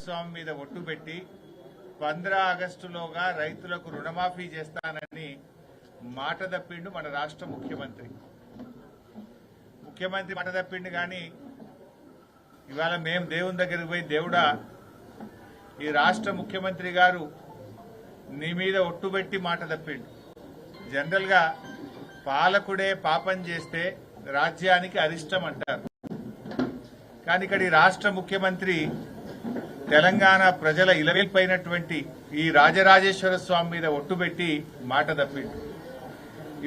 స్వామి మీద ఒట్టు పెట్టి 15 ఆగస్టులోగా రైతులకు రుణమాఫీ చేస్తానని మాట తప్పిండు మన రాష్ట్ర ముఖ్యమంత్రి మాట తప్పిండు కానీ ఇవాళ మేము దేవుని దగ్గరికి పోయి దేవుడా ఈ రాష్ట్ర ముఖ్యమంత్రి గారు నీ మీద ఒట్టు పెట్టి మాట తప్పిండు. జనరల్ గా పాలకుడే పాపం చేస్తే రాజ్యానికి అరిష్టం అంటారు. కానీ ఇక్కడ ఈ రాష్ట్ర ముఖ్యమంత్రి తెలంగాణ ప్రజల ఇలవేల్పైనటువంటి ఈ రాజరాజేశ్వర స్వామి మీద ఒట్టు పెట్టి మాట తప్పిండు.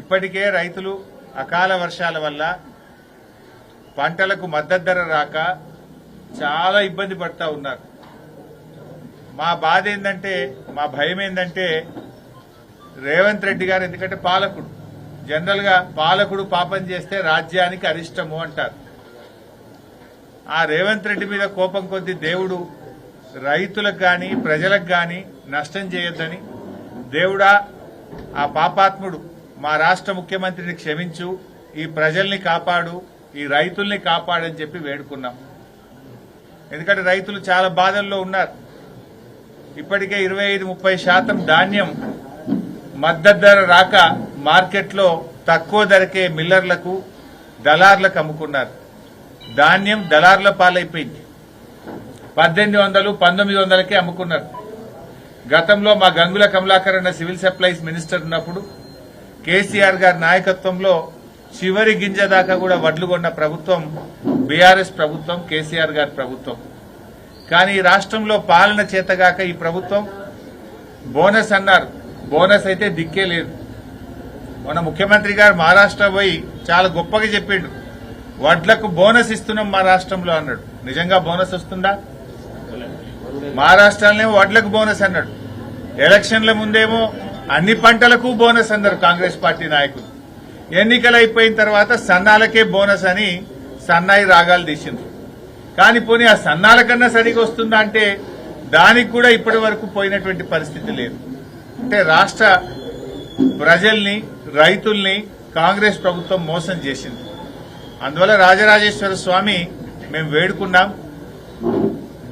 ఇప్పటికే రైతులు అకాల వర్షాల వల్ల పంటలకు మద్దతు ధర రాక చాలా ఇబ్బంది పడతా ఉన్నారు. మా బాధ ఏందంటే, మా భయం ఏందంటే రేవంత్ రెడ్డి గారు, ఎందుకంటే పాలకుడు, జనరల్ గా పాలకుడు పాపం చేస్తే రాజ్యానికి అరిష్టము అంటారు. ఆ రేవంత్ రెడ్డి మీద కోపం కొద్ది దేవుడు రైతులకు గాని ప్రజలకు గాని నష్టం చేయొద్దని, దేవుడా ఆ పాపాత్ముడు మా రాష్ట్ర ముఖ్యమంత్రిని క్షమించు, ఈ ప్రజల్ని కాపాడు, ఈ రైతుల్ని కాపాడని చెప్పి వేడుకున్నాం. ఎందుకంటే రైతులు చాలా బాధల్లో ఉన్నారు. ఇప్పటికే 25-30% ధాన్యం మద్దతు ధర రాక మార్కెట్లో తక్కువ ధరకే మిల్లర్లకు దళార్లకు అమ్ముకున్నారు. ధాన్యం దళార్ల పాలైపోయింది. 1800-1900కే అమ్ముకున్నారు. గతంలో మా గంగుల కమలాకర్ అన్న సివిల్ సప్లైస్ మినిస్టర్ ఉన్నప్పుడు కేసీఆర్ గారి నాయకత్వంలో చివరి గింజ దాకా కూడా వడ్లు కొన్న ప్రభుత్వం బీఆర్ఎస్ ప్రభుత్వం, కేసీఆర్ గారి ప్రభుత్వం. కానీ ఈ రాష్ట్రంలో పాలన చేతగాక ఈ ప్రభుత్వం బోనస్ అన్నారు. బోనస్ అయితే దిక్కే లేదు. మన ముఖ్యమంత్రి గారు మహారాష్ట్ర పోయి చాలా గొప్పగా చెప్పిండు, వడ్లకు బోనస్ ఇస్తున్నాం మా రాష్ట్రంలో అన్నాడు. నిజంగా బోనస్ వస్తుందా? మహారాష్ట్రలోనేమో వడ్లకు బోనస్ అన్నాడు. ఎలక్షన్ల ముందేమో అన్ని పంటలకు బోనస్ అన్నారు కాంగ్రెస్ పార్టీ నాయకులు. ఎన్నికలు అయిపోయిన తర్వాత సన్నాలకే బోనస్ అని సన్నాయి రాగాలు తీసింది. కానీ పోనీ ఆ సన్నాల కన్నా సరిగా వస్తుందా అంటే దానికి కూడా ఇప్పటి వరకు పోయినటువంటి పరిస్థితి లేదు. అంటే రాష్ట్ర ప్రజల్ని, రైతుల్ని కాంగ్రెస్ ప్రభుత్వం మోసం చేసింది. అందువల్ల రాజరాజేశ్వర స్వామి మేము వేడుకున్నాం,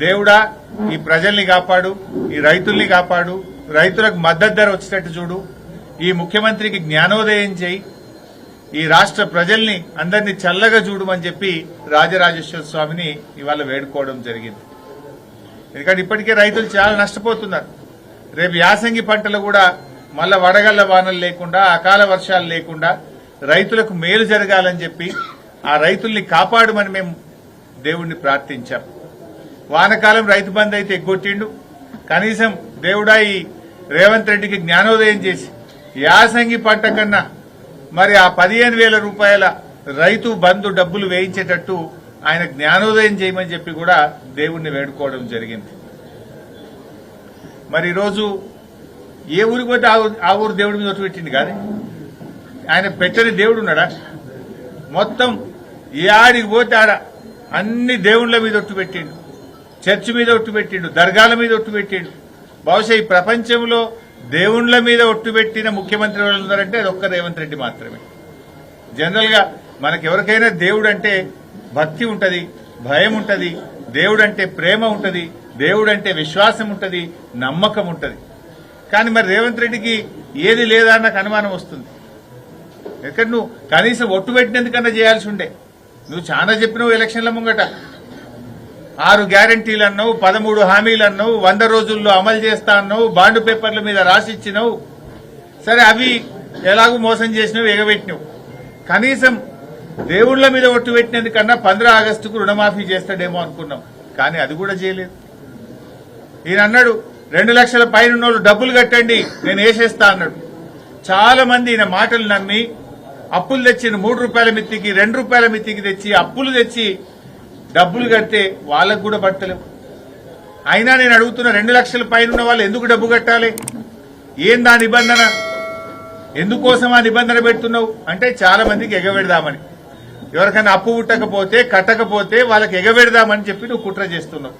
దేవుడా ఈ ప్రజల్ని కాపాడు, ఈ రైతుల్ని కాపాడు, రైతులకు మద్దతు ధర వచ్చేటట్టు చూడు, ఈ ముఖ్యమంత్రికి జ్ఞానోదయం చేయి, ఈ రాష్ట్ర ప్రజల్ని అందరినీ చల్లగా చూడమని చెప్పి రాజరాజేశ్వర స్వామిని ఇవాళ వేడుకోవడం జరిగింది. ఎందుకంటే ఇప్పటికే రైతులు చాలా నష్టపోతున్నారు. రేపు యాసంగి పంటలు కూడా మళ్ళా వడగళ్ల వానలు లేకుండా, అకాల వర్షాలు లేకుండా రైతులకు మేలు జరగాలని చెప్పి ఆ రైతుల్ని కాపాడమని మేము దేవుణ్ణి ప్రార్థించాం. వానకాలం రైతు బంధు అయితే ఎగ్గొట్టిండు. కనీసం దేవుడా ఈ రేవంత్ రెడ్డికి జ్ఞానోదయం చేసి యాసంగి పంట కన్నా మరి ఆ 15,000 రూపాయల రైతు బంధు డబ్బులు వేయించేటట్టు ఆయన జ్ఞానోదయం చేయమని చెప్పి కూడా దేవుణ్ణి వేడుకోవడం జరిగింది. మరి ఈరోజు ఏ ఊరికి పోతే ఆ ఊరు దేవుడి మీద ఒట్టు పెట్టింది కానీ ఆయన పెట్టని దేవుడు ఉన్నాడా? మొత్తం ఏ ఆడికి పోతే ఆడ అన్ని దేవుళ్ల మీద ఒట్టు పెట్టిండు, చర్చి మీద ఒట్టు పెట్టిండు, దర్గాల మీద ఒట్టు పెట్టిండు. బహుశా ఈ ప్రపంచంలో దేవుళ్ల మీద ఒట్టు పెట్టిన ముఖ్యమంత్రి వాళ్ళు ఉన్నారంటే అది ఒక్క రేవంత్ రెడ్డి మాత్రమే. జనరల్ గా మనకెవరికైనా దేవుడు అంటే భక్తి ఉంటది, భయం ఉంటది, దేవుడు అంటే ప్రేమ ఉంటది, దేవుడు అంటే విశ్వాసం ఉంటది, నమ్మకం ఉంటది. కానీ మరి రేవంత్ రెడ్డికి ఏది లేదా నాకు అనుమానం వస్తుంది. ఎక్కడ నువ్వు కనీసం ఒట్టు పెట్టినందుకన్నా చేయాల్సి ఉండే. నువ్వు చాలా చెప్పినావు ఎలక్షన్ల ముంగట, 6 గ్యారంటీలు అన్నావు, 13 హామీలు అన్నావు, 100 రోజుల్లో అమలు చేస్తా అన్నావు, బాండ్ పేపర్ల మీద రాసిచ్చినావు. సరే అవి ఎలాగూ మోసం చేసినావు, ఎగబెట్టినావు. కనీసం దేవుళ్ల మీద ఒట్టు పెట్టినందుకన్నా 15 ఆగస్టుకు రుణమాఫీ చేస్తాడేమో అనుకున్నాం. కానీ అది కూడా చేయలేదు. ఈయన అన్నాడు 2 లక్షల పైన డబ్బులు కట్టండి నేను వేసేస్తా అన్నాడు. చాలా మంది ఈయన మాటలు నమ్మి అప్పులు తెచ్చిన 3 రూపాయల మిత్తికి 2 రూపాయల మిత్తికి తెచ్చి అప్పులు తెచ్చి డబ్బులు కడితే వాళ్ళకు కూడా పట్టలేవు. అయినా నేను అడుగుతున్న 2 లక్షల పైన ఉన్న వాళ్ళు ఎందుకు డబ్బు కట్టాలి? ఏం దా నిబంధన? ఎందుకోసం ఆ నిబంధన పెడుతున్నావు అంటే చాలా మందికి ఎగబెడదామని. ఎవరికైనా అప్పు పుట్టకపోతే కట్టకపోతే వాళ్ళకి ఎగబెడదామని చెప్పి నువ్వు కుట్ర చేస్తున్నావు.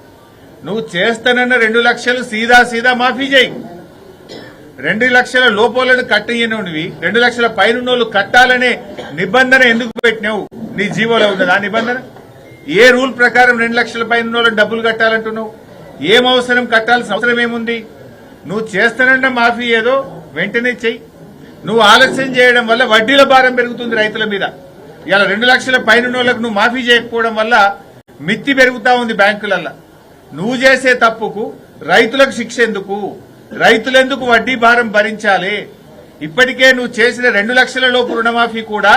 నువ్వు చేస్తానన్న 2 లక్షలు సీదా మాఫీ చేయి. 2 లక్షల లోపలను కట్టయ్యనువి 2 లక్షల పైన కట్టాలనే నిబంధన ఎందుకు పెట్టినావు? నీ జీవోలో ఉన్నది ఆ నిబంధన? ఏ రూల్ ప్రకారం 2 లక్షల పైన డబ్బులు కట్టాలంటున్నావు? ఏం అవసరం, కట్టాల్సిన అవసరం ఏముంది? నువ్వు చేస్తానన్న మాఫీ ఏదో వెంటనే చెయ్యి. నువ్వు ఆలస్యం చేయడం వల్ల వడ్డీల భారం పెరుగుతుంది రైతుల మీద. ఇలా 2 లక్షల పైన వాళ్ళకు నువ్వు మాఫీ చేయకపోవడం వల్ల మిత్తి పెరుగుతా ఉంది బ్యాంకులల్లో. నువ్వు చేసే తప్పుకు రైతులకు శిక్ష ఎందుకు? రైతులెందుకు వడ్డీ భారం భరించాలి? ఇప్పటికే నువ్వు చేసిన 2 లక్షల లోపు రుణమాఫీ కూడా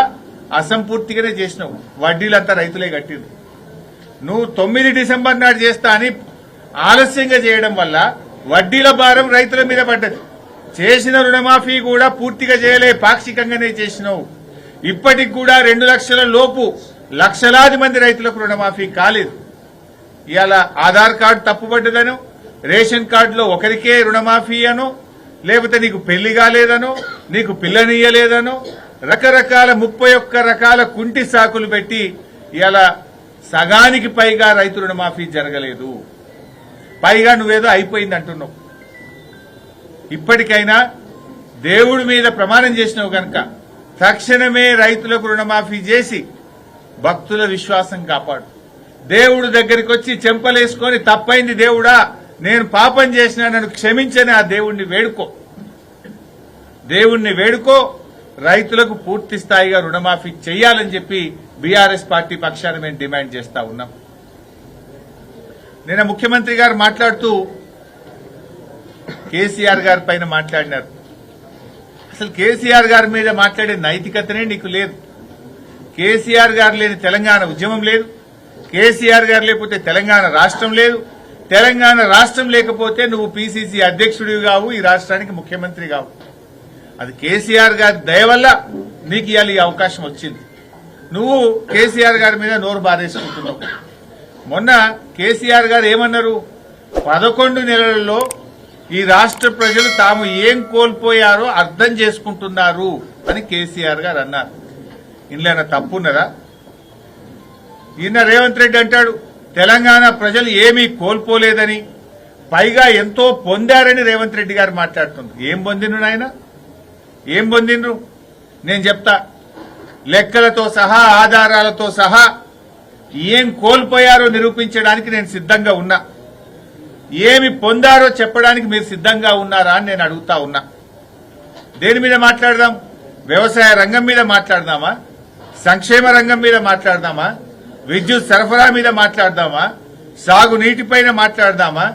అసంపూర్తిగానే చేసినావు. వడ్డీలంతా రైతులే కట్టింది. నువ్వు 9 డిసెంబర్ నాడు చేస్తా అని ఆలస్యంగా చేయడం వల్ల వడ్డీల భారం రైతుల మీద పడ్డది. చేసిన రుణమాఫీ కూడా పూర్తిగా చేయలే, పాక్షికంగానే చేసినావు. ఇప్పటికి కూడా 2 లక్షల లోపు లక్షలాది మంది రైతులకు రుణమాఫీ కాలేదు. ఇవాళ ఆధార్ కార్డు తప్పుపడ్డదను, రేషన్ కార్డులో ఒకరికే రుణమాఫీ అను, లేకపోతే నీకు పెళ్లి కాలేదనో, నీకు పిల్లనియ్యలేదనో, రకరకాల 31 రకాల కుంటి సాకులు పెట్టి ఇవాళ సగానికి పైగా రైతు రుణమాఫీ జరగలేదు. పైగా నువ్వేదో అయిపోయింది అంటున్నావు. ఇప్పటికైనా దేవుడి మీద ప్రమాణం చేసినావు కనుక తక్షణమే రైతులకు రుణమాఫీ చేసి భక్తుల విశ్వాసం కాపాడు. దేవుడు దగ్గరికి వచ్చి చెంపలేసుకొని తప్పైంది దేవుడా, నేను పాపం చేసినా నన్ను క్షమించని ఆ దేవుణ్ణి వేడుకో. రైతులకు పూర్తి స్థాయిగా రుణమాఫీ చేయాలని చెప్పి బీఆర్ఎస్ పార్టీ పక్షాన మేము డిమాండ్ చేస్తా ఉన్నాం. నిన్న ముఖ్యమంత్రి గారు మాట్లాడుతూ కేసీఆర్ గారి పైన మాట్లాడినారు. అసలు కేసీఆర్ గారి మీద మాట్లాడే నైతికతనే నీకు లేదు. కేసీఆర్ గారు లేని తెలంగాణ ఉద్యమం లేదు. కేసీఆర్ గారు లేకపోతే తెలంగాణ రాష్ట్రం లేదు. తెలంగాణ రాష్ట్రం లేకపోతే నువ్వు పీసీసీ అధ్యక్షుడివి కావు, ఈ రాష్ట్రానికి ముఖ్యమంత్రి కావు. అది కేసీఆర్ గారి దయ వల్ల నీకు ఇవాళ ఈ అవకాశం వచ్చింది. నువ్వు కేసీఆర్ గారి మీద నోరు బారేసుకుంటున్నావు. మొన్న కేసీఆర్ గారు ఏమన్నారు? 11 నెలలలో ఈ రాష్ట్ర ప్రజలు తాము ఏం కోల్పోయారో అర్థం చేసుకుంటున్నారు అని కేసీఆర్ గారు అన్నారు. ఇందులో తప్పున్నదా? ఈయన రేవంత్ రెడ్డి అంటాడు తెలంగాణ ప్రజలు ఏమీ కోల్పోలేదని, పైగా ఎంతో పొందారని రేవంత్ రెడ్డి గారు మాట్లాడుతున్నారు. ఏం పొందిండ్రు నాయన? ఏం పొందిండ్రు? నేను చెప్తా. లెక్కలతో సహా, ఆధారాలతో సహా ఏం కోల్పోయారో నిరూపించడానికి నేను సిద్ధంగా ఉన్నా. ఏమి పొందారో చెప్పడానికి మీరు సిద్ధంగా ఉన్నారా అని నేను అడుగుతా ఉన్నా. దేని మీద మాట్లాడదాం? వ్యవసాయ రంగం మీద మాట్లాడదామా? సంక్షేమ రంగం మీద మాట్లాడదామా? విద్యుత్ సరఫరా మీద మాట్లాడదామా? సాగునీటిపైన మాట్లాడదామా?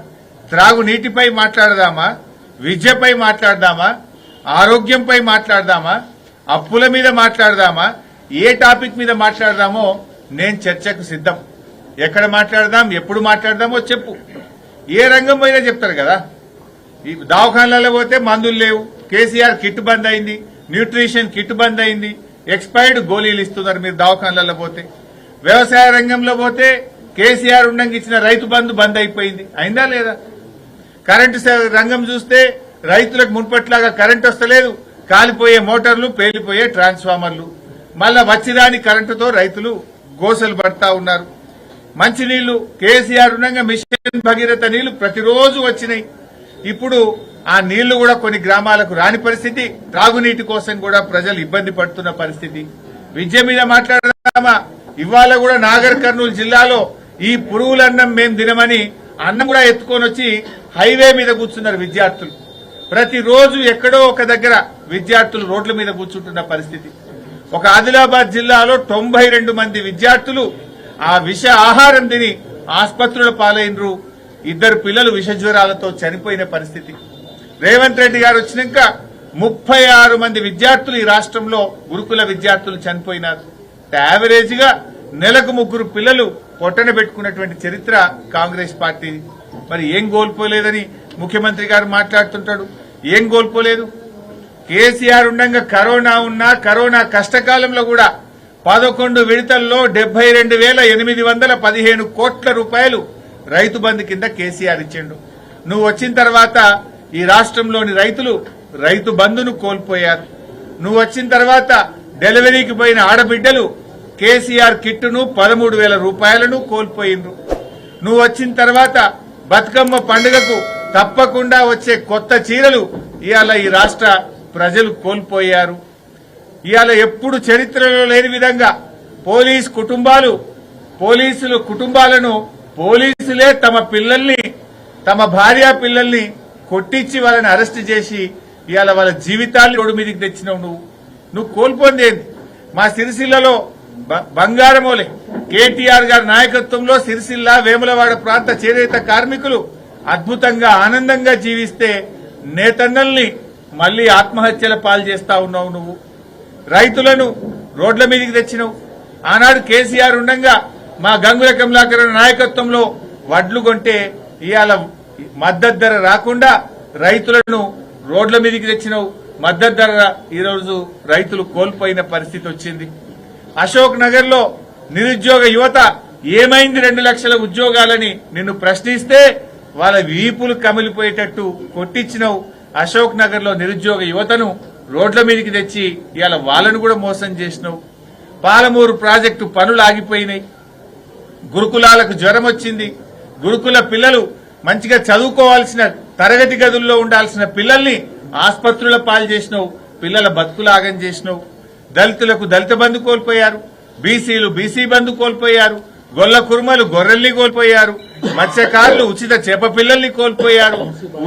త్రాగునీటిపై మాట్లాడదామా? విద్యపై మాట్లాడదామా? ఆరోగ్యంపై మాట్లాడదామా? అప్పుల మీద మాట్లాడదామా? ఏ టాపిక్ మీద మాట్లాడదామో నేను చర్చకు సిద్ధం. ఎక్కడ మాట్లాడదాం, ఎప్పుడు మాట్లాడదామో చెప్పు. ఏ రంగం పోయినా చెప్తారు కదా. ఈ దవాఖానాలలో పోతే మందులు లేవు, కేసీఆర్ కిట్ బంద్ అయింది, న్యూట్రిషన్ కిట్ బంద్ అయింది, ఎక్స్పైర్డ్ గోళీలు ఇస్తున్నారు మీరు దవాఖానాలలో పోతే. వ్యవసాయ రంగంలో పోతే కేసీఆర్ ఉండంగా ఇచ్చిన రైతు బంధు బంద్ అయిపోయింది, అయిందా లేదా? కరెంటు రంగం చూస్తే రైతులకు మున్పట్లాగా కరెంటు వస్తలేదు, కాలిపోయే మోటార్లు, పేలిపోయే ట్రాన్స్ఫార్మర్లు. మళ్ళా వచ్చిదాని కరెంటుతో రైతులు గోసలు పడతా ఉన్నారు. మంచినీళ్లు కేసీఆర్ ఉండగా మిషన్ భగీరథ నీళ్లు ప్రతిరోజు వచ్చినాయి. ఇప్పుడు ఆ నీళ్లు కూడా కొన్ని గ్రామాలకు రాని పరిస్థితి, త్రాగునీటి కోసం కూడా ప్రజలు ఇబ్బంది పడుతున్న పరిస్థితి. విద్య మీద మాట్లాడదామా? ఇవాళ కూడా నాగర్ కర్నూలు జిల్లాలో ఈ పురుగులన్నం మేం తినమని అన్నం కూడా ఎత్తుకొని వచ్చి హైవే మీద కూర్చున్నారు విద్యార్థులు. ప్రతిరోజు ఎక్కడో ఒక దగ్గర విద్యార్థులు రోడ్ల మీద కూర్చుంటున్న పరిస్థితి. ఒక ఆదిలాబాద్ జిల్లాలో 92 మంది విద్యార్థులు ఆ విష ఆహారం తిని ఆసుపత్రుల పాలైనరు. 2 పిల్లలు విష జ్వరాలతో చనిపోయిన పరిస్థితి. రేవంత్ రెడ్డి గారు వచ్చినాక 36 మంది విద్యార్థులు ఈ రాష్ట్రంలో గురుకుల విద్యార్థులు చనిపోయినారు. యావరేజ్ గా నెలకు 3 పిల్లలు పొట్టన పెట్టుకున్నటువంటి చరిత్ర కాంగ్రెస్ పార్టీ. మరి ఏం కోల్పోలేదని ముఖ్యమంత్రి గారు మాట్లాడుతుంటాడు. ఏం కోల్పోలేదు? కేసీఆర్ ఉండగా కరోనా ఉన్నా, కరోనా కష్టకాలంలో కూడా 11 విడతల్లో 72,815 కోట్ల రూపాయలు రైతు బంధు కింద కేసీఆర్ ఇచ్చిండు. నువ్వు వచ్చిన తర్వాత ఈ రాష్ట్రంలోని రైతులు రైతు బంధును కోల్పోయారు. నువ్వు వచ్చిన తర్వాత డెలివరీకి పోయిన ఆడబిడ్డలు కేసీఆర్ కిట్టును 13,000 రూపాయలను కోల్పోయిండ్రు. నువ్వు వచ్చిన తర్వాత బతుకమ్మ పండుగకు తప్పకుండా వచ్చే కొత్త చీరలు ఇవాళ ఈ రాష్ట్ర ప్రజలు కోల్పోయారు. ఇవాళ ఎప్పుడు చరిత్రలో లేని విధంగా పోలీసుల కుటుంబాలను పోలీసులే తమ పిల్లల్ని తమ భార్య పిల్లల్ని కొట్టించి వాళ్ళని అరెస్ట్ చేసి ఇవాళ వాళ్ళ జీవితాన్ని రోడ్డు మీదకి తెచ్చినావు. నువ్వు కోల్పోయింది మా సిరిసిల్లలో బంగారమోలే కేటీఆర్ గారి నాయకత్వంలో సిరిసిల్ల వేములవాడ ప్రాంత చేనేత కార్మికులు అద్భుతంగా ఆనందంగా జీవిస్తే నేతన్నల్ని మళ్లీ ఆత్మహత్యల పాలు చేస్తా ఉన్నావు. నువ్వు రైతులను రోడ్ల మీదకి తెచ్చినావు. ఆనాడు కేసీఆర్ ఉండగా మా గంగుల కమలాకర్ నాయకత్వంలో వడ్లు కొంటే ఇవాళ మద్దతు ధర రాకుండా రైతులను రోడ్ల మీదకి తెచ్చినావు. మద్దతు ధర ఈరోజు రైతులు కోల్పోయిన పరిస్థితి వచ్చింది. అశోక్ నగర్ లో నిరుద్యోగ యువత ఏమైంది 2 లక్షల ఉద్యోగాలని నిన్ను ప్రశ్నిస్తే వాళ్ళ వీపులు కమిలిపోయేటట్టు కొట్టించినావు. అశోక్ నగర్ లో నిరుద్యోగ యువతను రోడ్ల మీదకి తెచ్చి ఇవాళ వాళ్ళను కూడా మోసం చేసినావు. పాలమూరు ప్రాజెక్టు పనులు ఆగిపోయినాయి. గురుకులాలకు జ్వరం వచ్చింది. గురుకుల పిల్లలు మంచిగా చదువుకోవాల్సిన తరగతి గదుల్లో ఉండాల్సిన పిల్లల్ని ఆసుపత్రుల పాలు చేసినావు. పిల్లల బతుకులాగం చేసినావు. దళితులకు దళిత బంధు కోల్పోయారు. బీసీలు బీసీ బంధు కోల్పోయారు. గొల్ల కుర్మలు గొర్రెల్ని కోల్పోయారు. మత్స్యకారులు ఉచిత చేప పిల్లల్ని కోల్పోయారు.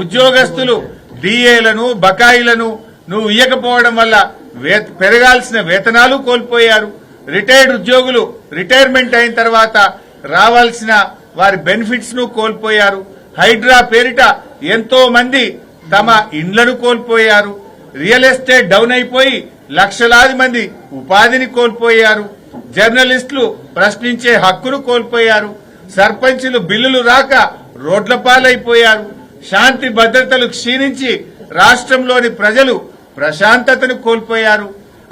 ఉద్యోగస్తులు డిఏలను బకాయిలను నువ్వు ఇయ్యకపోవడం వల్ల పెరగాల్సిన వేతనాలు కోల్పోయారు. రిటైర్డ్ ఉద్యోగులు రిటైర్మెంట్ అయిన తర్వాత రావాల్సిన వారి బెనిఫిట్స్ ను కోల్పోయారు. హైడ్రా పేరిట ఎంతో మంది తమ ఇండ్లను కోల్పోయారు. రియల్ ఎస్టేట్ డౌన్ అయిపోయి లక్షలాది మంది ఉపాధిని కోల్పోయారు. జర్నలిస్టులు ప్రశ్నించే హక్కును కోల్పోయారు. సర్పంచులు బిల్లులు రాక రోడ్ల పాలైపోయారు. శాంతి భద్రతలు క్షీణించి రాష్ట్రంలోని ప్రజలు ప్రశాంతతను కోల్పోయారు.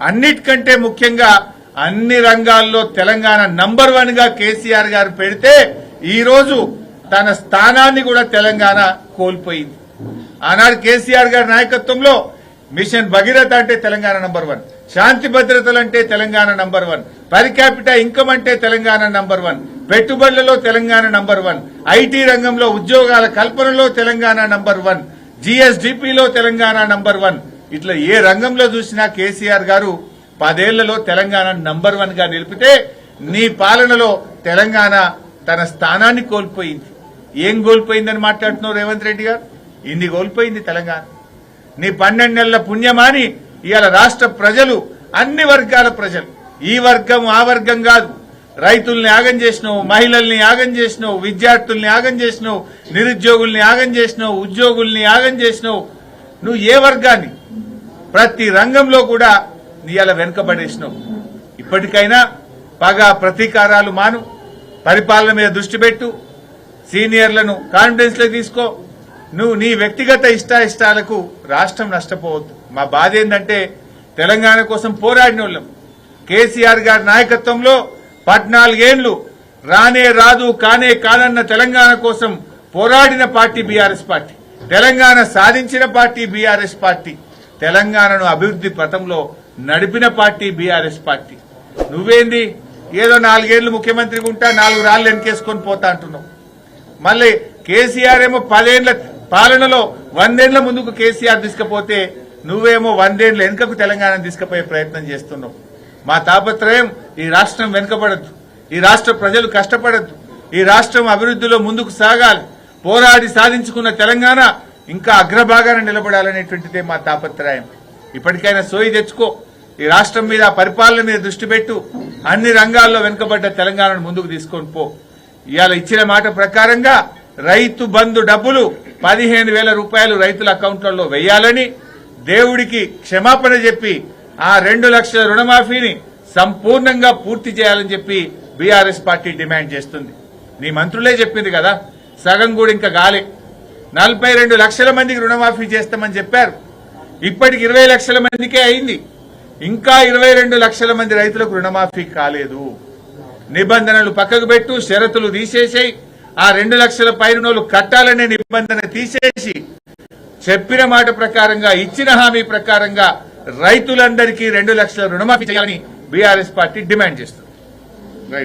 అన్నిటికంటే ముఖ్యంగా అన్ని రంగాల్లో తెలంగాణ నంబర్ 1 గా కేసీఆర్ గారు పెడితే ఈ రోజు తన స్థానాన్ని కూడా తెలంగాణ కోల్పోయింది. ఆనాడు కేసీఆర్ గారి నాయకత్వంలో మిషన్ భగీరథ అంటే తెలంగాణ నంబర్ 1, శాంతి భద్రతలంటే Telangana number 1, per capital income అంటే తెలంగాణ నంబర్ 1, పెట్టుబడులలో తెలంగాణ నంబర్ 1, ఐటీ రంగంలో ఉద్యోగాల కల్పనలో తెలంగాణ నంబర్ 1, జీఎస్డీపీలో తెలంగాణ నంబర్ 1. ఇట్లా ఏ రంగంలో చూసినా కేసీఆర్ గారు 10 ఏళ్లలో తెలంగాణ నంబర్ 1 గా నిలిపితే నీ పాలనలో తెలంగాణ తన స్థానాన్ని కోల్పోయింది. ఏం కోల్పోయిందని మాట్లాడుతున్నావు రేవంత్ రెడ్డి గారు? ఇన్ని కోల్పోయింది తెలంగాణ. నీ 12 నెలల పుణ్యమాని ఇవాళ రాష్ట్ర ప్రజలు, అన్ని వర్గాల ప్రజలు, ఈ వర్గం ఆ వర్గం కాదు, రైతుల్ని యాగం చేసినావు, మహిళల్ని యాగం చేసినావు, విద్యార్థుల్ని యాగం చేసినావు, నిరుద్యోగుల్ని యాగం చేసినావు, ఉద్యోగుల్ని యాగం చేసినావు. నువ్వు ఏ వర్గాన్ని ప్రతి రంగంలో కూడా ఇవాళ వెనుకబడేసినావు. ఇప్పటికైనా పగ ప్రతీకారాలు మాను, పరిపాలన మీద దృష్టి పెట్టు, సీనియర్లను కాన్ఫిడెన్స్ లో తీసుకో. నువ్వు నీ వ్యక్తిగత ఇష్టాయిష్టాలకు రాష్ట్రం నష్టపోవద్దు. మా బాధ ఏంటంటే తెలంగాణ కోసం పోరాడిన వాళ్ళం. కేసీఆర్ గారి నాయకత్వంలో 14 ఏళ్లు రానే రాదు కానే కానన్న తెలంగాణ కోసం పోరాడిన పార్టీ బీఆర్ఎస్ పార్టీ, తెలంగాణ సాధించిన పార్టీ బీఆర్ఎస్ పార్టీ, తెలంగాణను అభివృద్ది పథంలో నడిపిన పార్టీ బీఆర్ఎస్ పార్టీ. నువ్వేంది ఏదో 4 ఏళ్లు ముఖ్యమంత్రిగా ఉంటా 4 రాళ్లు వెనకేసుకొని పోతా అంటున్నావు. మళ్ళీ కేసీఆర్ ఏమో 10 ఏళ్ల పాలనలో 100 ఏళ్ల ముందుకు కేసీఆర్ తీసుకుపోతే నువ్వేమో 100 ఏళ్ల వెనుకకు తెలంగాణను తీసుకుపోయే ప్రయత్నం చేస్తున్నావు. మా తాపత్రయం ఈ రాష్ట్రం వెనుకబడద్దు, ఈ రాష్ట్ర ప్రజలు కష్టపడద్దు, ఈ రాష్ట్రం అభివృద్దిలో ముందుకు సాగాలి, పోరాడి సాధించుకున్న తెలంగాణ ఇంకా అగ్రభాగాన నిలబడాలనేటువంటిదే మా తాపత్రయం. ఇప్పటికైనా సోయి తెచ్చుకో, ఈ రాష్ట్రం మీద పరిపాలన మీద దృష్టి పెట్టు, అన్ని రంగాల్లో వెనుకబడ్డ తెలంగాణను ముందుకు తీసుకొని పో. ఇవాళ ఇచ్చిన మాట ప్రకారంగా రైతు బంధు డబ్బులు 15,000 రూపాయలు రైతుల అకౌంట్లలో వేయాలని, దేవుడికి క్షమాపణ చెప్పి ఆ 2 లక్షల రుణమాఫీని సంపూర్ణంగా పూర్తి చేయాలని చెప్పి బీఆర్ఎస్ పార్టీ డిమాండ్ చేస్తుంది. నీ మంత్రులే చెప్పింది కదా, సగం కూడా ఇంకా గాలే. 42 లక్షల మందికి రుణమాఫీ చేస్తామని చెప్పారు. ఇప్పటికి 20 లక్షల మందికే అయింది. ఇంకా 22 లక్షల మంది రైతులకు రుణమాఫీ కాలేదు. నిబంధనలు పక్కకు పెట్టు, షరతులు తీసేసి ఆ 2 లక్షల పై రుణాలు కట్టాలనే నిబంధన తీసేసి చెప్పిన మాట ప్రకారంగా, ఇచ్చిన హామీ ప్రకారంగా రైతులందరికీ 2 లక్షల రుణమాఫీ చేయాలని బీఆర్ఎస్ పార్టీ డిమాండ్ చేస్తుంది.